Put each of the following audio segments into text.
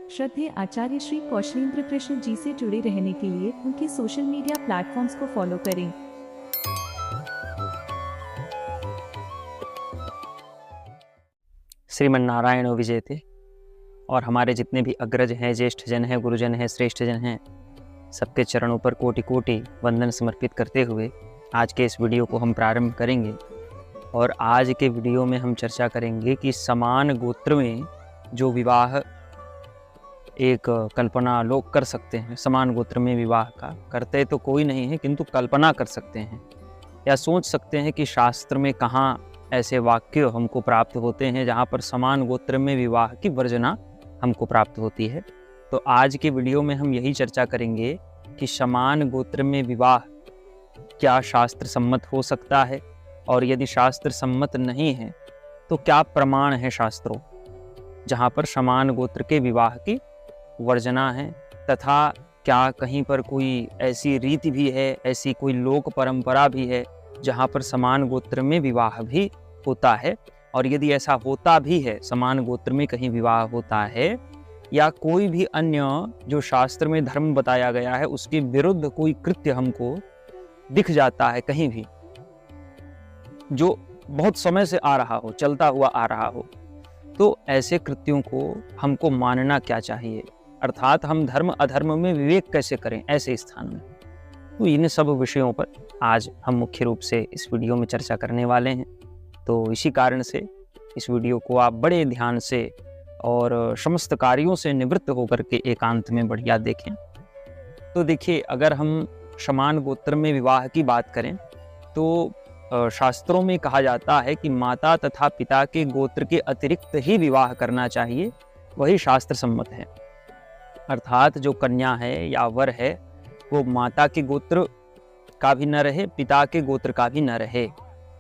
श्रद्धेय आचार्य श्री कौशलेंद्र कृष्ण जी से जुड़े रहने के लिए उनके सोशल मीडिया प्लेटफॉर्म्स को फॉलो करें। श्रीमन्नारायण विजयते। और हमारे जितने भी अग्रज हैं, ज्येष्ठ जन हैं, गुरुजन हैं, श्रेष्ठ जन हैं, सबके चरणों पर कोटि कोटि वंदन समर्पित करते हुए आज के इस वीडियो को हम प्रारंभ करेंगे। और आज के वीडियो में हम चर्चा करेंगे कि समान गोत्र में जो विवाह एक कल्पना लोग कर सकते हैं, समान गोत्र में विवाह का करते तो कोई नहीं है, किंतु कल्पना कर सकते हैं या सोच सकते हैं कि शास्त्र में कहाँ ऐसे वाक्य हमको प्राप्त होते हैं जहाँ पर समान गोत्र में विवाह की वर्जना हमको प्राप्त होती है। तो आज के वीडियो में हम यही चर्चा करेंगे कि समान गोत्र में विवाह क्या शास्त्र सम्मत हो सकता है, और यदि शास्त्र सम्मत नहीं है तो क्या प्रमाण है शास्त्रों जहाँ पर समान गोत्र के विवाह की वर्जना है, तथा क्या कहीं पर कोई ऐसी रीति भी है, ऐसी कोई लोक परंपरा भी है जहाँ पर समान गोत्र में विवाह भी होता है। और यदि ऐसा होता भी है, समान गोत्र में कहीं विवाह होता है, या कोई भी अन्य जो शास्त्र में धर्म बताया गया है उसके विरुद्ध कोई कृत्य हमको दिख जाता है कहीं भी, जो बहुत समय से आ रहा हो, चलता हुआ आ रहा हो, तो ऐसे कृत्यों को हमको मानना क्या चाहिए, अर्थात हम धर्म अधर्म में विवेक कैसे करें ऐसे स्थान में। तो इन सब विषयों पर आज हम मुख्य रूप से इस वीडियो में चर्चा करने वाले हैं। तो इसी कारण से इस वीडियो को आप बड़े ध्यान से और समस्त कार्यों से निवृत्त होकर के एकांत में बढ़िया देखें। तो देखिए, अगर हम समान गोत्र में विवाह की बात करें तो शास्त्रों में कहा जाता है कि माता तथा पिता के गोत्र के अतिरिक्त ही विवाह करना चाहिए, वही शास्त्र सम्मत है। अर्थात जो कन्या है या वर है वो माता के गोत्र का भी न रहे, पिता के गोत्र का भी न रहे,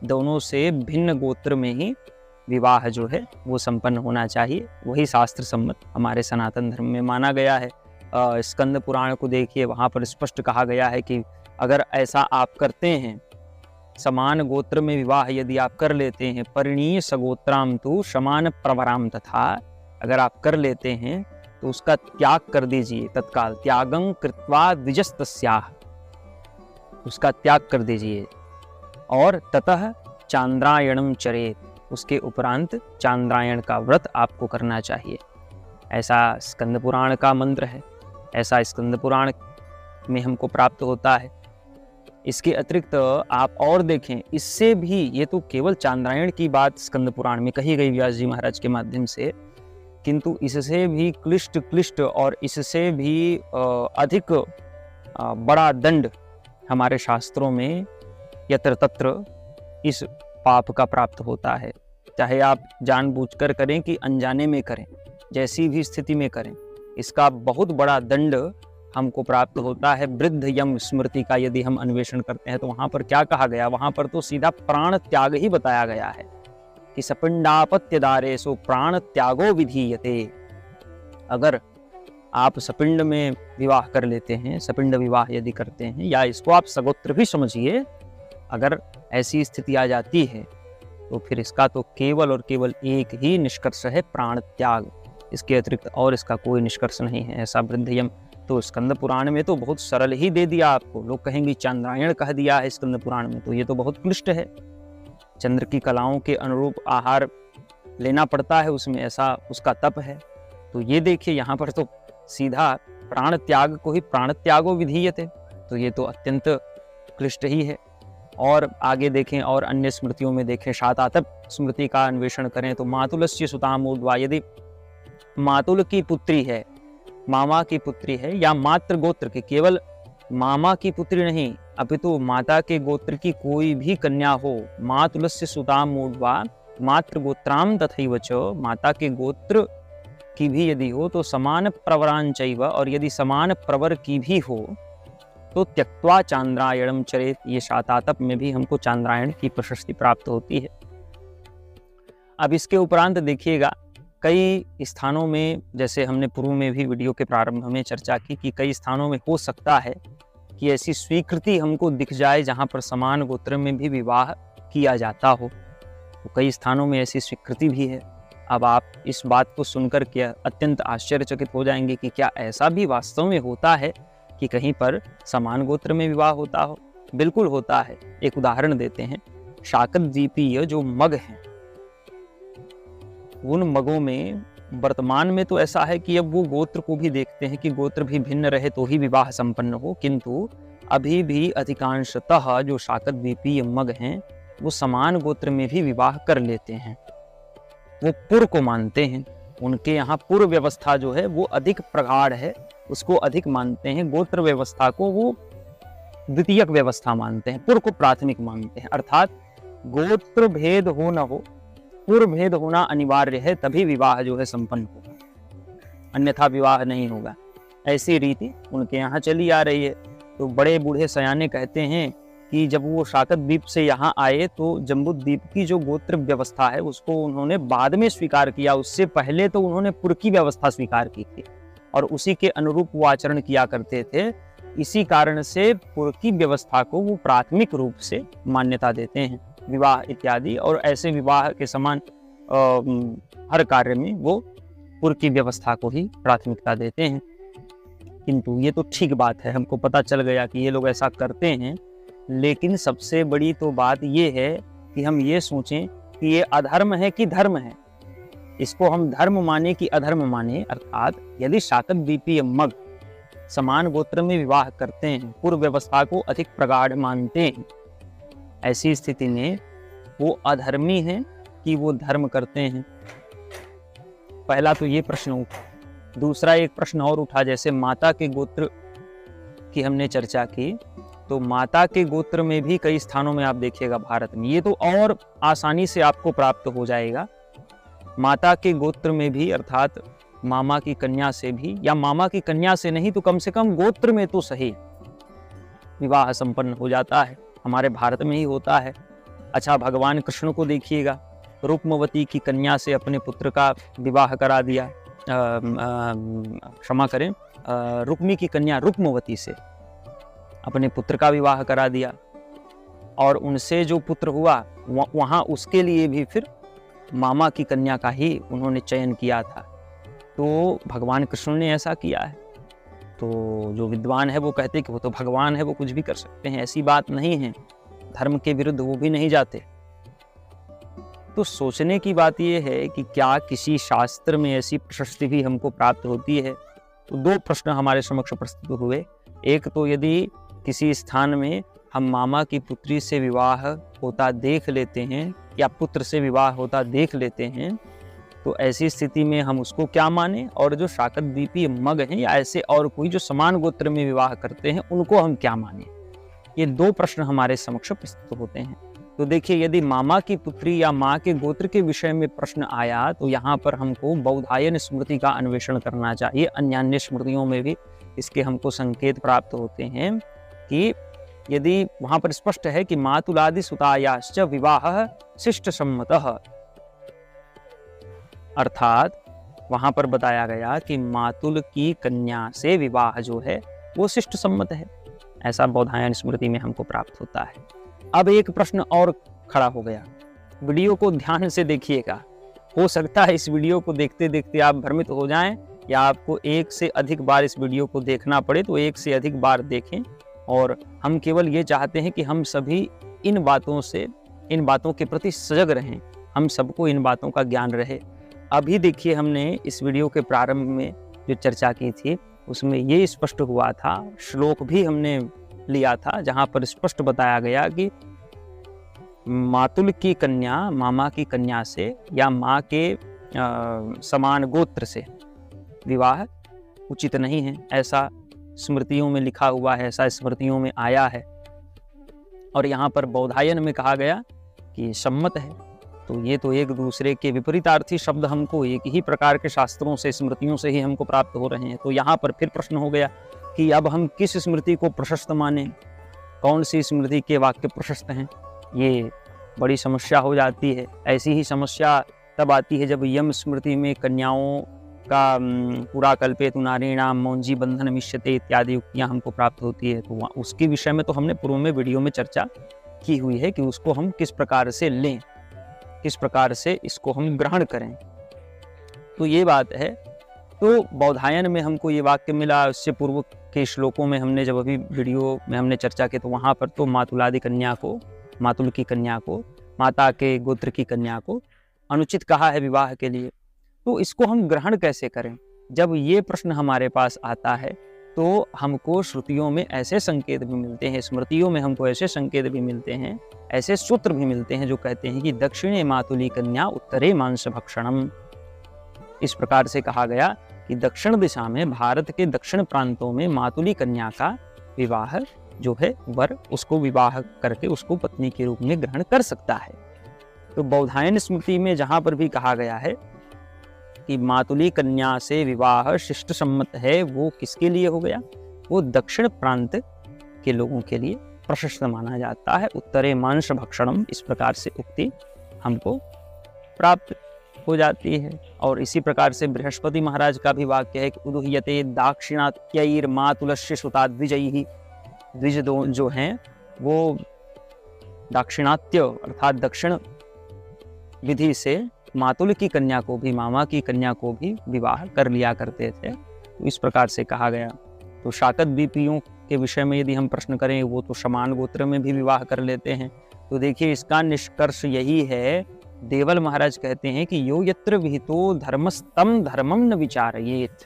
दोनों से भिन्न गोत्र में ही विवाह जो है वो संपन्न होना चाहिए, वही शास्त्र सम्मत हमारे सनातन धर्म में माना गया है। स्कंद पुराण को देखिए, वहाँ पर स्पष्ट कहा गया है कि अगर ऐसा आप करते हैं, समान गोत्र में विवाह यदि आप कर लेते हैं, परिणीय सगोत्राम तु समान प्रवराम, तथा अगर आप कर लेते हैं तो उसका त्याग कर दीजिए, तत्काल त्यागं कृत्वा द्विजस्तस्याः, उसका त्याग कर दीजिए। और ततः चांद्रायणम चरेत, उसके उपरांत चांद्रायण का व्रत आपको करना चाहिए। ऐसा स्कंद पुराण का मंत्र है, ऐसा स्कंद पुराण में हमको प्राप्त होता है। इसके अतिरिक्त आप और देखें, इससे भी, ये तो केवल चांद्रायण की बात स्कंद पुराण में कही गई व्यास जी महाराज के माध्यम से, किंतु इससे भी क्लिष्ट और इससे भी अधिक बड़ा दंड हमारे शास्त्रों में यत्र तत्र इस पाप का प्राप्त होता है। चाहे आप जानबूझकर करें कि अनजाने में करें, जैसी भी स्थिति में करें, इसका बहुत बड़ा दंड हमको प्राप्त होता है। वृद्ध यम स्मृति का यदि हम अन्वेषण करते हैं तो वहाँ पर क्या कहा गया, वहाँ पर तो सीधा प्राण त्याग ही बताया गया है कि सपिंडापत्य दारेसु प्राण त्यागो विधीयते। अगर आप सपिंड में विवाह कर लेते हैं, सपिंड विवाह यदि करते हैं, या इसको आप सगोत्र भी समझिए, अगर ऐसी स्थिति आ जाती है तो फिर इसका तो केवल और केवल एक ही निष्कर्ष है, प्राण त्याग। इसके अतिरिक्त और इसका कोई निष्कर्ष नहीं है। ऐसा वृद्धयम तो स्कंद पुराण में तो बहुत सरल ही दे दिया आपको। लोग कहेंगे चांद्रायण कह दिया है स्कंद पुराण में, तो ये तो बहुत क्लिष्ट है। चंद्र की कलाओं के अनुरूप आहार लेना पड़ता है उसमें, ऐसा उसका तप है। तो ये देखिए, यहाँ पर तो सीधा प्राण त्याग को ही प्राण त्यागो विधीयते, तो ये तो अत्यंत क्लिष्ट ही है। और आगे देखें और अन्य स्मृतियों में देखें, शातातप स्मृति का अन्वेषण करें तो मातुलस्य सुताम ऊर्ध्वा, यदि मातुल की पुत्री है, मामा की पुत्री है, या मातृ गोत्र की, केवल मामा की पुत्री नहीं अपितु माता के गोत्र की कोई भी कन्या हो, मातुलस्य सुताम ऊर्ध्वा मातृ गोत्राम तथैव च, माता के गोत्र की भी यदि हो तो समान प्रवरांचैव, और यदि समान प्रवर की भी हो तो त्यक्त्वा चांद्रायणम चरेत। ये शातातप में भी हमको चांद्रायण की प्रशस्ति प्राप्त होती है। अब इसके उपरांत देखिएगा, कई स्थानों में, जैसे हमने पूर्व में भी वीडियो के प्रारंभ में चर्चा की कि कई स्थानों में हो सकता है कि ऐसी स्वीकृति हमको दिख जाए जहाँ पर समान गोत्र में भी विवाह किया जाता हो। तो कई स्थानों में ऐसी स्वीकृति भी है। अब आप इस बात को सुनकर के अत्यंत आश्चर्यचकित हो जाएंगे कि क्या ऐसा भी वास्तव में होता है कि कहीं पर समान गोत्र में विवाह होता हो। बिल्कुल होता है। एक उदाहरण देते हैं। शाकत द्वीपीय जो मग हैं, उन मगों में वर्तमान में तो ऐसा है कि अब वो गोत्र को भी देखते हैं कि गोत्र भी भिन्न रहे तो ही विवाह संपन्न हो, किंतु अभी भी अधिकांशतः जो शाकत द्वीपीय मग हैं वो समान गोत्र में भी विवाह कर लेते हैं। वो पुर को मानते हैं। उनके यहाँ पुर व्यवस्था जो है वो अधिक प्रगाढ़ है, उसको अधिक मानते हैं। गोत्र व्यवस्था को वो द्वितीयक व्यवस्था मानते हैं, पुर को प्राथमिक मानते हैं। अर्थात गोत्र भेद हो न हो, पुर भेद होना अनिवार्य है, तभी विवाह जो है संपन्न होगा, अन्यथा विवाह नहीं होगा। ऐसी रीति उनके यहाँ चली आ रही है। तो बड़े बूढ़े सयाने कहते हैं कि जब वो शाकत द्वीप से यहाँ आए तो जम्बूद्वीप की जो गोत्र व्यवस्था है उसको उन्होंने बाद में स्वीकार किया। उससे पहले तो उन्होंने पुर की व्यवस्था स्वीकार की थी और उसी के अनुरूप वो आचरण किया करते थे। इसी कारण से पुर की व्यवस्था को वो प्राथमिक रूप से मान्यता देते हैं, विवाह इत्यादि, और ऐसे विवाह के समान हर कार्य में वो पुर की व्यवस्था को ही प्राथमिकता देते हैं। किंतु ये तो ठीक बात है, हमको पता चल गया कि ये लोग ऐसा करते हैं, लेकिन सबसे बड़ी तो बात ये है कि हम ये सोचें कि ये अधर्म है कि धर्म है। इसको हम धर्म माने कि अधर्म माने। अर्थात यदि शाकत द्वीपीय मग समान गोत्र में विवाह करते हैं, पूर्व व्यवस्था को अधिक प्रगाढ़ मानते हैं, ऐसी स्थिति में वो अधर्मी हैं कि वो धर्म करते हैं। पहला तो ये प्रश्न उठा। दूसरा एक प्रश्न और उठा, जैसे माता के गोत्र की हमने चर्चा की, तो माता के गोत्र में भी कई स्थानों में आप देखिएगा भारत में, ये तो और आसानी से आपको प्राप्त हो जाएगा। माता के गोत्र में भी, अर्थात मामा की कन्या से भी, या मामा की कन्या से नहीं तो कम से कम गोत्र में तो सही विवाह संपन्न हो जाता है। हमारे भारत में ही होता है। अच्छा, भगवान कृष्ण को देखिएगा, रुक्मवती की कन्या से अपने पुत्र का विवाह करा दिया। क्षमा करें, रुक्मी की कन्या रुक्मवती से अपने पुत्र का विवाह करा दिया, और उनसे जो पुत्र हुआ वहाँ उसके लिए भी फिर मामा की कन्या का ही उन्होंने चयन किया था। तो भगवान कृष्ण ने ऐसा किया है। तो जो विद्वान है वो कहते हैं कि वो तो भगवान है, वो कुछ भी कर सकते हैं, ऐसी बात नहीं है। धर्म के विरुद्ध वो भी नहीं जाते। तो सोचने की बात यह है कि क्या किसी शास्त्र में ऐसी प्रशस्ति भी हमको प्राप्त होती है। तो दो प्रश्न हमारे समक्ष प्रस्तुत हुए। एक तो यदि किसी स्थान में हम मामा की पुत्री से विवाह होता देख लेते हैं या पुत्र से विवाह होता देख लेते हैं, तो ऐसी स्थिति में हम उसको क्या माने, और जो शाकत द्वीपीय मग हैं या ऐसे और कोई जो समान गोत्र में विवाह करते हैं उनको हम क्या माने। ये दो प्रश्न हमारे समक्ष प्रस्तुत होते हैं। तो देखिए, यदि मामा की पुत्री या माँ के गोत्र के विषय में प्रश्न आया तो यहाँ पर हमको बौधायन स्मृति का अन्वेषण करना चाहिए। अन्यान्य स्मृतियों में भी इसके हमको संकेत प्राप्त होते हैं कि यदि वहाँ पर स्पष्ट है कि मातुलादि सुतायाश्च विवाह शिष्ट सम्मतः, अर्थात वहाँ पर बताया गया कि मातुल की कन्या से विवाह जो है वो शिष्ट सम्मत है। ऐसा बौधायन स्मृति में हमको प्राप्त होता है। अब एक प्रश्न और खड़ा हो गया। वीडियो को ध्यान से देखिएगा। हो सकता है इस वीडियो को देखते देखते आप भ्रमित हो जाएं, या आपको एक से अधिक बार इस वीडियो को देखना पड़े, तो एक से अधिक बार देखें। और हम केवल ये चाहते हैं कि हम सभी इन बातों के प्रति सजग रहें, हम सबको इन बातों का ज्ञान रहे। अभी देखिए, हमने इस वीडियो के प्रारंभ में जो चर्चा की थी उसमें ये स्पष्ट हुआ था, श्लोक भी हमने लिया था जहाँ पर स्पष्ट बताया गया कि मातुल की कन्या मामा की कन्या से या माँ के समान गोत्र से विवाह उचित नहीं है। ऐसा स्मृतियों में लिखा हुआ है, ऐसा स्मृतियों में आया है। और यहाँ पर बौधायन में कहा गया कि सम्मत है। तो ये तो एक दूसरे के विपरीतार्थी शब्द हमको एक ही प्रकार के शास्त्रों से, स्मृतियों से ही हमको प्राप्त हो रहे हैं। तो यहाँ पर फिर प्रश्न हो गया कि अब हम किस स्मृति को प्रशस्त माने, कौन सी स्मृति के वाक्य प्रशस्त हैं। ये बड़ी समस्या हो जाती है। ऐसी ही समस्या तब आती है जब यम स्मृति में कन्याओं का पूरा कल्पेतु नारीणाम मौंजी बंधन मिष्यते इत्यादि उक्तियाँ हमको प्राप्त होती है। तो उसके विषय में तो हमने पूर्व में वीडियो में चर्चा की हुई है कि उसको हम किस प्रकार से लें, किस प्रकार से इसको हम ग्रहण करें। तो ये बात है। तो बौधायन में हमको ये वाक्य मिला, उससे पूर्व के श्लोकों में हमने जब अभी वीडियो में हमने चर्चा की तो वहाँ पर तो मातुलादि कन्या को, मातुल की कन्या को, माता के गोत्र की कन्या को अनुचित कहा है विवाह के लिए। तो इसको हम ग्रहण कैसे करें? जब ये प्रश्न हमारे पास आता है तो हमको श्रुतियों में ऐसे संकेत भी मिलते हैं, स्मृतियों में हमको ऐसे संकेत भी मिलते हैं, ऐसे सूत्र भी मिलते हैं जो कहते हैं कि दक्षिणे मातुली कन्या उत्तरे मांस भक्षणम। इस प्रकार से कहा गया कि दक्षिण दिशा में, भारत के दक्षिण प्रांतों में मातुली कन्या का विवाह जो है, वर उसको विवाह करके उसको पत्नी के रूप में ग्रहण कर सकता है। तो बौधायन स्मृति में जहां पर भी कहा गया है कि मातुली कन्या से विवाह शिष्ट सम्मत है, वो किसके लिए हो गया? वो दक्षिण प्रांत के लोगों के लिए प्रशस्त माना जाता है। उत्तरे मांस भक्षणम, इस प्रकार से उक्ति हमको प्राप्त हो जाती है। और इसी प्रकार से बृहस्पति महाराज का भी वाक्य है कि उदुह्यते दाक्षिणात्यैर मातुलस्य सुता द्विजैहि। द्विज जो हैं वो दाक्षिणात्य अर्थात दक्षिण विधि से मातुल की कन्या को भी, मामा की कन्या को भी विवाह कर लिया करते थे। तो इस प्रकार से कहा गया। तो शाकत द्वीपियों के विषय में यदि हम प्रश्न करें, वो तो समान गोत्र में भी विवाह कर लेते हैं। तो देखिए इसका निष्कर्ष यही है, देवल महाराज कहते हैं कि यो यत्र विहितो धर्मस्तम धर्मम न विचारयेत।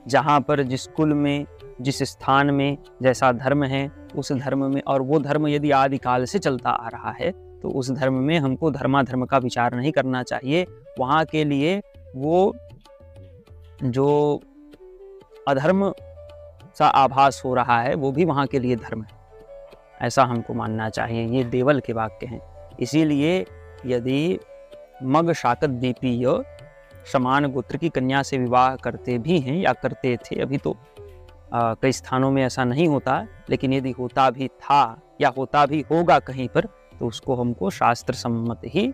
जहां पर जिस कुल में, जिस स्थान में जैसा धर्म है, उस धर्म में, और वो धर्म यदि आदिकाल से चलता आ रहा है तो उस धर्म में हमको धर्माधर्म का विचार नहीं करना चाहिए। वहाँ के लिए वो जो अधर्म सा आभास हो रहा है वो भी वहाँ के लिए धर्म है, ऐसा हमको मानना चाहिए। ये देवल के वाक्य हैं। इसीलिए यदि मग शाकत द्वीपीय समान गोत्र की कन्या से विवाह करते भी हैं या करते थे, अभी तो कई स्थानों में ऐसा नहीं होता, लेकिन यदि होता भी था या होता भी होगा कहीं पर, तो उसको हमको शास्त्र सम्मत ही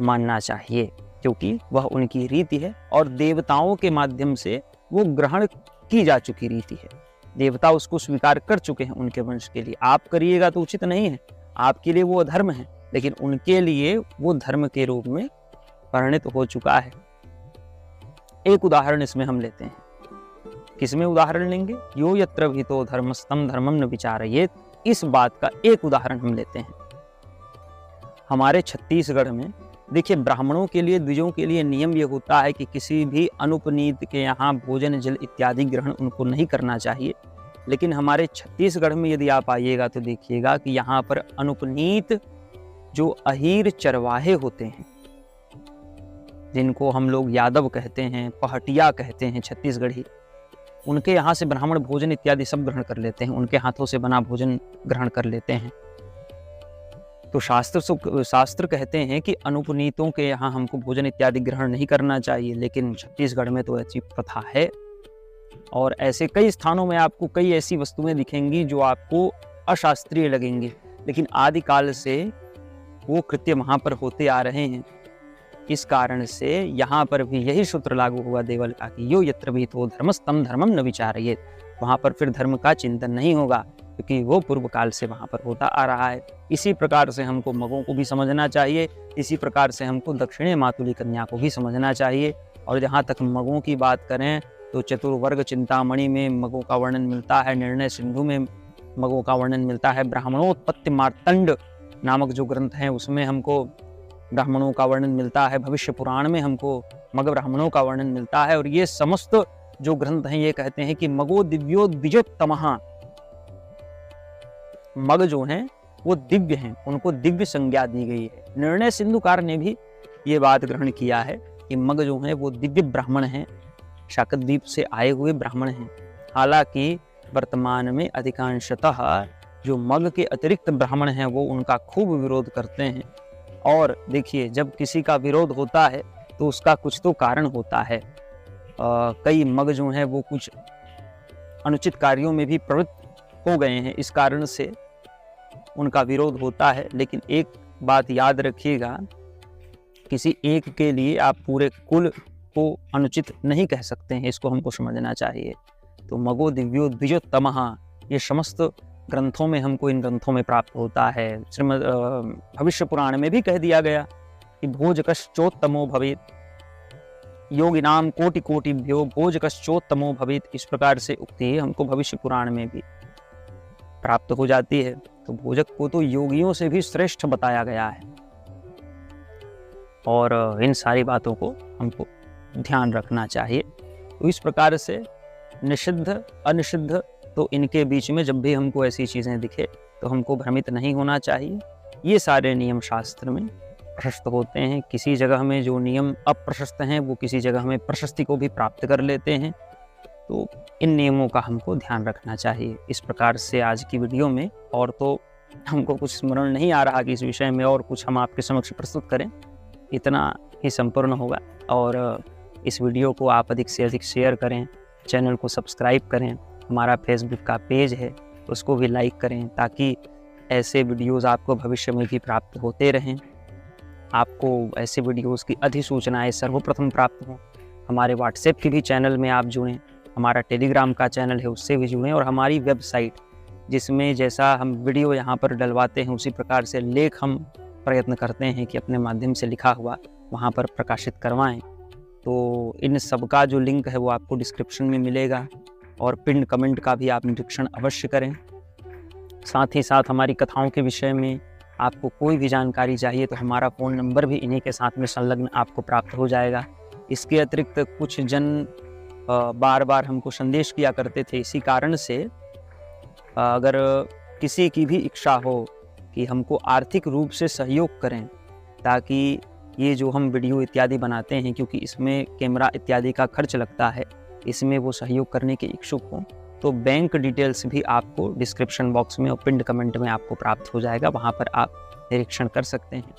मानना चाहिए, क्योंकि वह उनकी रीति है और देवताओं के माध्यम से वो ग्रहण की जा चुकी रीति है। देवता उसको स्वीकार कर चुके हैं उनके वंश के लिए। आप करिएगा तो उचित नहीं है, आपके लिए वो अधर्म है, लेकिन उनके लिए वो धर्म के रूप में परिणत हो चुका है। एक उदाहरण इसमें हम लेते हैं। किसमें उदाहरण लेंगे? यो यत्र विहितो धर्मस्तम धर्मम न विचारयेत। इस बात का एक उदाहरण हम लेते हैं। हमारे छत्तीसगढ़ में देखिए, ब्राह्मणों के लिए, द्विजों के लिए नियम यह होता है कि किसी भी अनुपनीत के यहाँ भोजन जल इत्यादि ग्रहण उनको नहीं करना चाहिए। लेकिन हमारे छत्तीसगढ़ में यदि आप आइएगा तो देखिएगा कि यहाँ पर अनुपनीत जो अहीर चरवाहे होते हैं, जिनको हम लोग यादव कहते हैं, पहटिया कहते हैं छत्तीसगढ़ी, उनके यहाँ से ब्राह्मण भोजन इत्यादि सब ग्रहण कर लेते हैं, उनके हाथों से बना भोजन ग्रहण कर लेते हैं। तो शास्त्र कहते हैं कि अनुपनीतों के यहाँ हमको भोजन इत्यादि ग्रहण नहीं करना चाहिए, लेकिन छत्तीसगढ़ में तो ऐसी प्रथा है। और ऐसे कई स्थानों में आपको कई ऐसी वस्तुएं दिखेंगी जो आपको अशास्त्रीय लगेंगी, लेकिन आदिकाल से वो कृत्य वहाँ पर होते आ रहे हैं। इस कारण से यहाँ पर भी यही सूत्र लागू हुआ देवल का कि यो यत्र विहितो धर्मस्तम धर्मम न विचारयेत। वहाँ पर फिर धर्म का चिंतन नहीं होगा, क्योंकि वो पूर्व काल से वहाँ पर होता आ रहा है। इसी प्रकार से हमको मगों को भी समझना चाहिए, इसी प्रकार से हमको दक्षिणे मातुली कन्या को भी समझना चाहिए। और जहाँ तक मगों की बात करें तो चतुर्वर्ग चिंतामणि में मगों का वर्णन मिलता है, निर्णय सिंधु में मगों का वर्णन मिलता है, ब्राह्मणोत्पत्ति मार्तंड नामक जो ग्रंथ हैं उसमें हमको ब्राह्मणों का वर्णन मिलता है, भविष्य पुराण में हमको मग ब्राह्मणों का वर्णन मिलता है। और ये समस्त जो ग्रंथ हैं ये कहते हैं कि मगो दिव्यो द्विजोत्तमः, मग जो हैं वो दिव्य हैं, उनको दिव्य संज्ञा दी गई है। निर्णय सिंधुकार ने भी ये बात ग्रहण किया है कि मग जो हैं वो दिव्य ब्राह्मण हैं, शाकत द्वीप से आए हुए ब्राह्मण हैं। हालांकि वर्तमान में अधिकांशतः जो मग के अतिरिक्त ब्राह्मण हैं वो उनका खूब विरोध करते हैं। और देखिए, जब किसी का विरोध होता है तो उसका कुछ तो कारण होता है। कई मग जो हैं वो कुछ अनुचित कार्यों में भी प्रवृत्त हो गए हैं, इस कारण से उनका विरोध होता है। लेकिन एक बात याद रखिएगा, किसी एक के लिए आप पूरे कुल को अनुचित नहीं कह सकते हैं, इसको हमको समझना चाहिए। तो मगो दिव्यो द्विजोत्तमः ये समस्त ग्रंथों में हमको, इन ग्रंथों में प्राप्त होता है। श्रीमद् भविष्य पुराण में भी कह दिया गया कि भोजकश्चोत्तमो भवेत्, योगिनाम कोटि कोटि भ्यो भोजकश्चोत्तमो भवेत्, इस प्रकार से उक्ति हमको भविष्य पुराण में भी प्राप्त हो जाती है। तो भोजक को तो योगियों से भी श्रेष्ठ बताया गया है और इन सारी बातों को हमको ध्यान रखना चाहिए। तो इस प्रकार से निषिद्ध अनिषिद्ध, तो इनके बीच में जब भी हमको ऐसी चीज़ें दिखे तो हमको भ्रमित नहीं होना चाहिए। ये सारे नियम शास्त्र में प्रशस्त होते हैं। किसी जगह में जो नियम अप्रशस्त हैं वो किसी जगह में प्रशस्ति को भी प्राप्त कर लेते हैं। तो इन नियमों का हमको ध्यान रखना चाहिए। इस प्रकार से आज की वीडियो में और तो हमको कुछ स्मरण नहीं आ रहा कि इस विषय में और कुछ हम आपके समक्ष प्रस्तुत करें, इतना ही संपूर्ण होगा। और इस वीडियो को आप अधिक से अधिक शेयर करें, चैनल को सब्सक्राइब करें, हमारा फेसबुक का पेज है उसको भी लाइक करें, ताकि ऐसे वीडियोज़ आपको भविष्य में भी प्राप्त होते रहें। आपको ऐसे वीडियोज़ की अधिसूचनाएँ सर्वप्रथम प्राप्त हों। हमारे व्हाट्सएप के भी चैनल में आप जुड़ें, हमारा टेलीग्राम का चैनल है उससे भी जुड़ें, और हमारी वेबसाइट जिसमें जैसा हम वीडियो यहाँ पर डलवाते हैं उसी प्रकार से लेख हम प्रयत्न करते हैं कि अपने माध्यम से लिखा हुआ वहाँ पर प्रकाशित करवाएं। तो इन सब का जो लिंक है वो आपको डिस्क्रिप्शन में मिलेगा, और पिन कमेंट का भी आप निरीक्षण अवश्य करें। साथ ही साथ हमारी कथाओं के विषय में आपको कोई भी जानकारी चाहिए तो हमारा फ़ोन नंबर भी इन्हीं के साथ में संलग्न आपको प्राप्त हो जाएगा। इसके अतिरिक्त कुछ जन बार बार हमको संदेश किया करते थे, इसी कारण से अगर किसी की भी इच्छा हो कि हमको आर्थिक रूप से सहयोग करें, ताकि ये जो हम वीडियो इत्यादि बनाते हैं, क्योंकि इसमें कैमरा इत्यादि का खर्च लगता है, इसमें वो सहयोग करने के इच्छुक हों, तो बैंक डिटेल्स भी आपको डिस्क्रिप्शन बॉक्स में और पिन कमेंट में आपको प्राप्त हो जाएगा, वहाँ पर आप निरीक्षण कर सकते हैं।